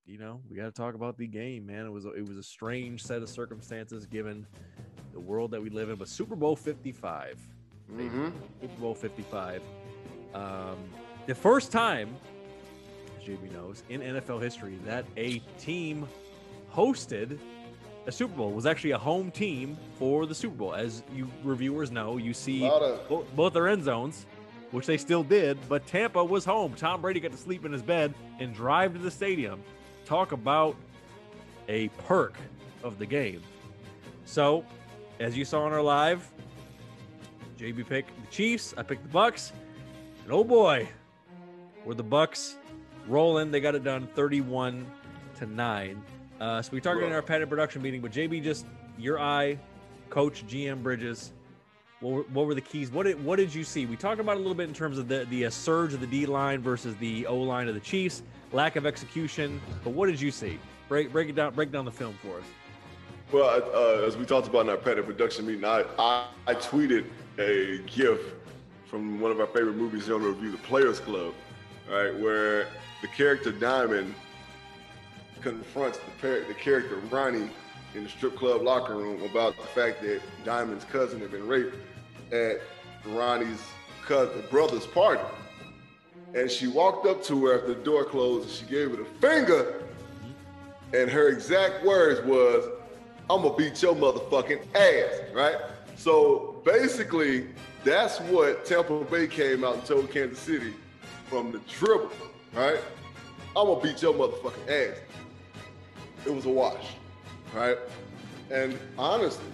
we got to talk about the game, man. It was a strange set of circumstances given the world that we live in. But Super Bowl 55, Super Bowl 55, the first time, as JB knows, in NFL history that a team hosted a Super Bowl. It was actually a home team for the Super Bowl. As you reviewers know, you see both their end zones, which they still did, but Tampa was home. Tom Brady got to sleep in his bed and drive to the stadium. Talk about a perk of the game. So, as you saw in our live, JB picked the Chiefs, I picked the Bucks, and oh boy, were the Bucks rolling. They got it done 31-9. So we talked in our padded production meeting, but JB, just your eye, Coach GM Bridges, what were the keys? What did you see? We talked about it a little bit in terms of the surge of the D line versus the O line of the Chiefs, lack of execution. But what did you see? Break it down. Break down the film for us. Well, as we talked about in our padded production meeting, I tweeted a GIF from one of our favorite movies here on the Review, The Players Club, right, where the character Diamond confronts the character Ronnie in the strip club locker room about the fact that Diamond's cousin had been raped at Ronnie's brother's party. And she walked up to her after the door closed and she gave her the finger. And her exact words was, "I'm gonna beat your motherfucking ass," right? So basically, that's what Tampa Bay came out and told Kansas City from the dribble, right? "I'm gonna beat your motherfucking ass." It was a wash, right? And honestly,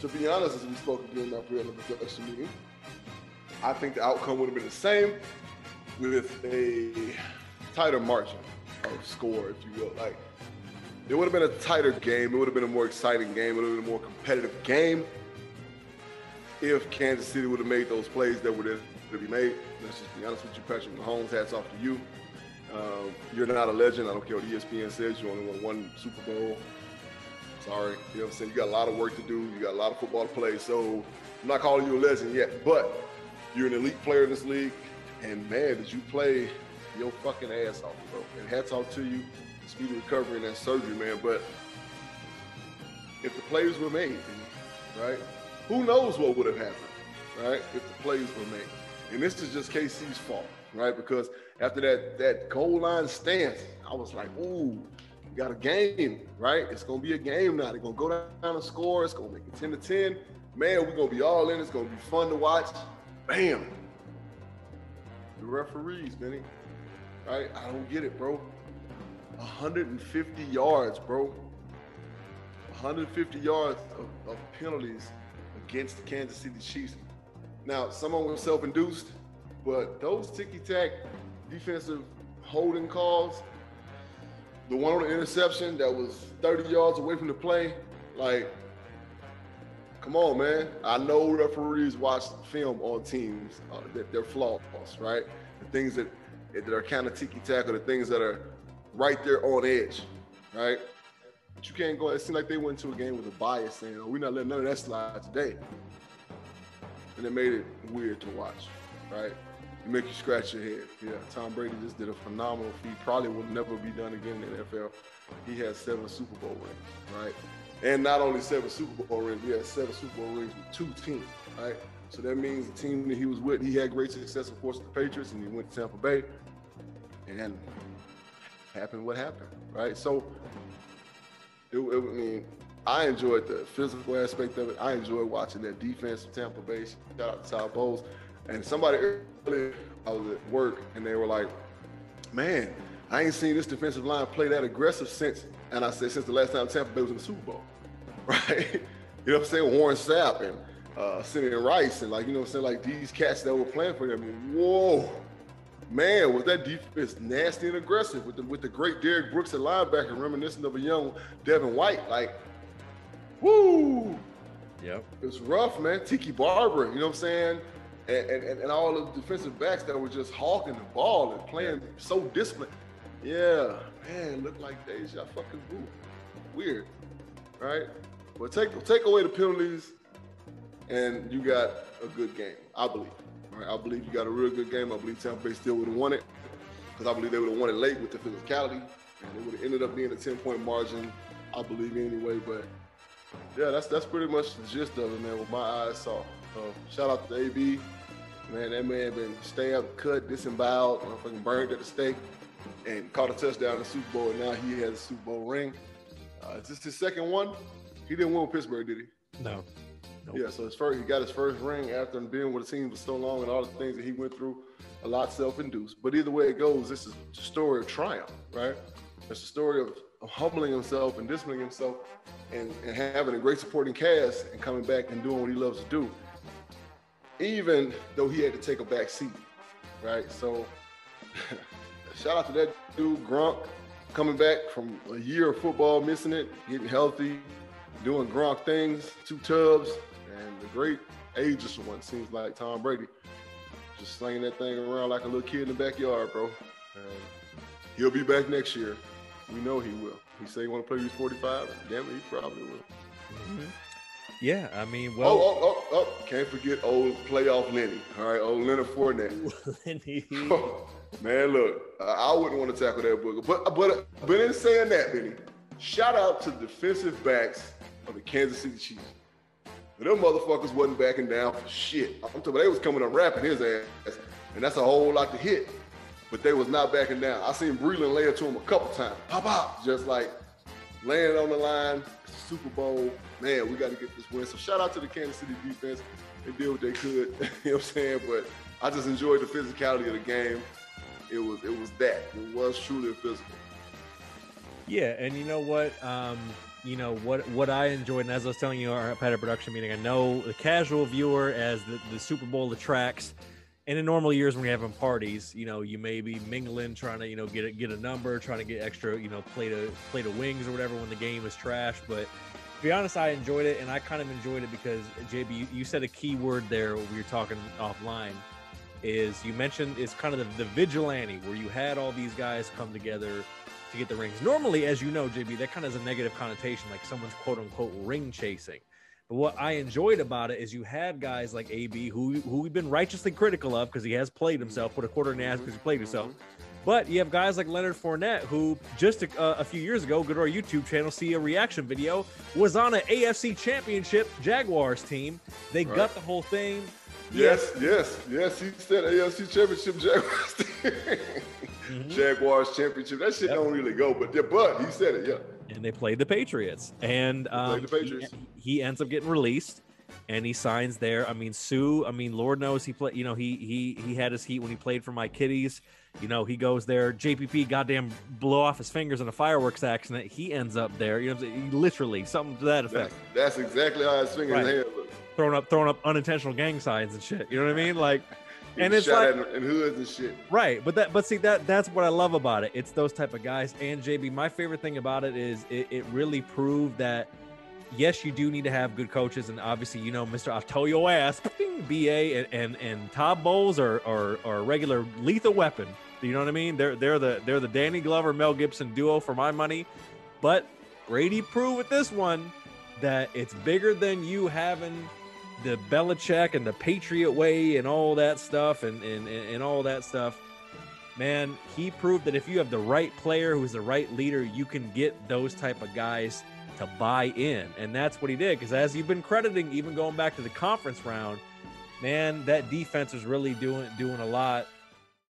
to be honest, as we spoke during our pre-production meeting, I think the outcome would have been the same with a tighter margin of score, if you will. Like, it would have been a tighter game. It would have been a more exciting game. It would have been a more competitive game if Kansas City would have made those plays that were there to be made. Let's just be honest with you, Patrick Mahomes, hats off to you. You're not a legend. I don't care what ESPN says. You only won one Super Bowl. Sorry. You know what I'm saying? You got a lot of work to do. You got a lot of football to play. So I'm not calling you a legend yet, but you're an elite player in this league. And man, did you play your fucking ass off, bro. And hats off to you. Speedy recovery and that surgery, man. But if the plays were made, right, who knows what would have happened, right, if the plays were made. And this is just KC's fault, right? Because after that goal line stance, I was like, ooh, we got a game, right? It's going to be a game now. They're going to go down and score. It's going to make it 10-10. Man, we're going to be all in. It's going to be fun to watch. Bam. The referees, Benny, right? I don't get it, bro. 150 yards, bro. 150 yards of penalties against the Kansas City Chiefs. Now, some of them were self-induced, but those ticky-tack defensive holding calls, the one on the interception that was 30 yards away from the play, like, come on, man. I know referees watch film on teams that they're flaws, right? The things that are kind of ticky-tack or the things that are right there on edge, right? But you can't go, it seemed like they went into a game with a bias saying, oh, we're not letting none of that slide today. And it made it weird to watch, right? It make you scratch your head. Yeah, Tom Brady just did a phenomenal feat. Probably will never be done again in the NFL. He has 7 Super Bowl rings, right? And not only 7 Super Bowl rings, he has 7 Super Bowl rings with 2 teams, right? So that means the team that he was with, he had great success, of course, with the Patriots, and he went to Tampa Bay, and happened what happened, right? So, I mean, I enjoyed the physical aspect of it. I enjoyed watching that defense of Tampa Bay. Shout out to Todd Bowles. And somebody earlier, I was at work, and they were like, man, I ain't seen this defensive line play that aggressive since, and I said, since the last time Tampa Bay was in the Super Bowl, right? You know what I'm saying? Warren Sapp and Simeon Rice, and like, you know what I'm saying? Like these cats that were playing for them. I mean, whoa, man, was that defense nasty and aggressive with the great Derrick Brooks at linebacker, reminiscent of a young Devin White. Like, woo! Yep. It was rough, man. Tiki Barber, you know what I'm saying? And all the defensive backs that were just hawking the ball and playing so disciplined. Yeah, man, looked like deja fucking vu. Weird, right? But take away the penalties, and you got a good game, I believe. All right, I believe you got a real good game. I believe Tampa Bay still would have won it. because I believe they would have won it late with the physicality, and it would have ended up being a 10-point margin, I believe anyway. But yeah, that's pretty much the gist of it, man, what my eyes saw. Shout out to AB. Man, that man been stabbed, cut, disemboweled, motherfucking burned at the stake, and caught a touchdown in the Super Bowl, and now he has a Super Bowl ring. Is this his second one? He didn't win with Pittsburgh, did he? No. Nope. Yeah, so he got his first ring after being with the team for so long and all the things that he went through, a lot self-induced. But either way it goes, this is a story of triumph, right? It's a story of humbling himself and disciplining himself and having a great supporting cast and coming back and doing what he loves to do, even though he had to take a back seat, right? So shout out to that dude, Gronk, coming back from a year of football, missing it, getting healthy, doing Gronk things, 2 tubs, and the great ageless one, seems like Tom Brady, just slinging that thing around like a little kid in the backyard, bro. And he'll be back next year. We know he will. He said he want to play with 45. Damn it, he probably will. Mm-hmm. Yeah, I mean, well. Oh, can't forget old playoff Lenny. All right, old Leonard Fournette. Lenny. Man, look, I wouldn't want to tackle that booger. But in saying that, Benny, shout out to the defensive backs of the Kansas City Chiefs. Them motherfuckers wasn't backing down for shit. I'm talking about they was coming up rapping his ass, and that's a whole lot to hit. But they was not backing down. I seen Breland lay it to him a couple times. Pop, just like laying it on the line. Super Bowl, man, we got to get this win. So shout out to the Kansas City defense. They did what they could, you know what I'm saying? But I just enjoyed the physicality of the game. It was that. It was truly physical. Yeah, and you know what? What I enjoyed, and as I was telling you, our Pet production meeting, I know the casual viewer, as the Super Bowl attracts, and in normal years when we're having parties, you may be mingling, trying to, get a number, trying to get extra, plate of wings or whatever when the game is trash. But to be honest, I enjoyed it, and I kind of enjoyed it because, JB, you said a key word there when we were talking offline, is you mentioned it's kind of the vigilante, where you had all these guys come together to get the rings. Normally, as you know, JB, that kind of has a negative connotation, like someone's quote-unquote ring chasing. But what I enjoyed about it is you had guys like AB, who we've been righteously critical of because he has played himself, put a quarter in the ass because he played himself. But you have guys like Leonard Fournette, who just a few years ago, go to our YouTube channel, see a reaction video, was on an AFC Championship Jaguars team. They got the whole thing. Yes. He said AFC Championship Jaguars team. Jaguars Championship. That shit don't really go, but he said it, yeah. And they played the Patriots, and he ends up getting released, and he signs there. I mean, Lord knows he played. He had his heat when he played for my Kitties. He goes there. JPP goddamn blow off his fingers in a fireworks accident. He ends up there. Literally something to that effect. That's exactly how his fingers look. Throwing up unintentional gang signs and shit. You know what I mean? Like. And it's shot like in hoods and shit. Right. But see that's what I love about it. It's those type of guys. And JB, my favorite thing about it is it really proved that yes, you do need to have good coaches, and obviously, Mr. I'll tell your ass, BA and Todd Bowles are a regular lethal weapon. You know what I mean? They're the Danny Glover, Mel Gibson duo for my money. But Brady proved with this one that it's bigger than you having the Belichick and the Patriot way and all that stuff and all that stuff. Man, he proved that if you have the right player who's the right leader, you can get those type of guys to buy in. And that's what he did. Because as you've been crediting, even going back to the conference round, man, that defense was really doing a lot